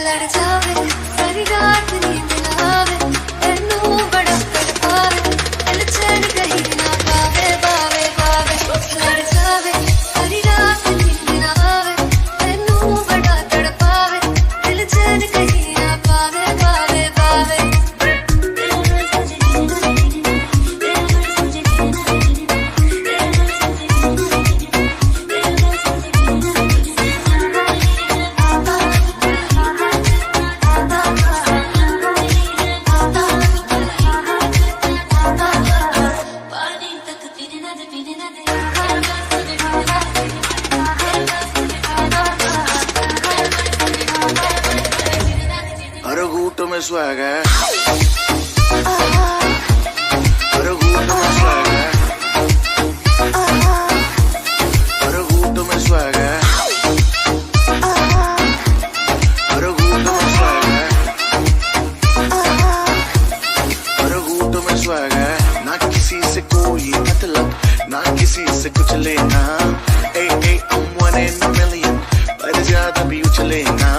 लड़ जावे सारी रात नींद ना आवे तेनू बड़ा तड़पावे दिल चैन कहीं ना पावे पावे पावे लड़ जावे सारी रात नींद ना आवे तेनू बड़ा तड़पावे दिल चैन कहीं ना पावे पावे पावे हर घूंट में स्वैग है, हर घूंट में स्वैग है, हर घूंट में स्वैग है, हर घूंट में स्वैग है, हर घूंट में स्वैग है। ना किसी से कोई मतलब, ना किसी से कुछ लेना। I'm one in a million, पर ज्यादा भी उछलेना।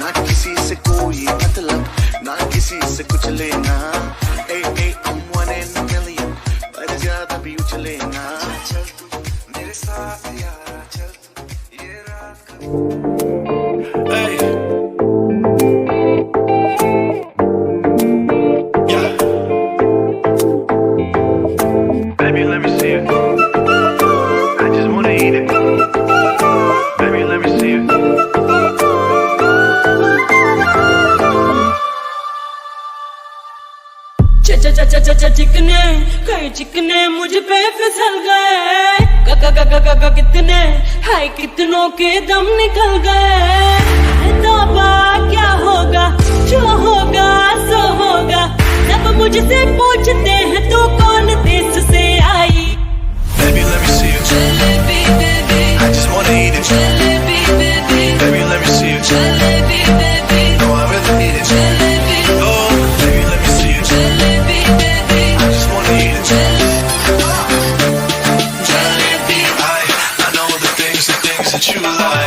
ना किसी से कोई मतलब, ना किसी से कुछ लेना। I'm one in a million, पर ज्यादा भी उछलेना। चल तू मेरे साथ यारा, चल तू ये रात का। Hey. Yeah. Baby, let me see it. I just wanna eat it. Baby, let me see it. चिकने कई चिकने मुझ पे फिसल गए। कितने हाय कितनों के दम निकल गए। तौबा क्या होगा, जो होगा सो होगा। सब मुझसे पूछते हैं तू कौन देश से आई। Baby, let me see it. Jalebi baby, I just wanna eat it. Jalebi baby, Baby, let me see it. Jalebi baby, No, I really need it. Jalebi, Oh, baby, let me see it. Jalebi baby, I just wanna eat it. Jalebi. I know the things that you like.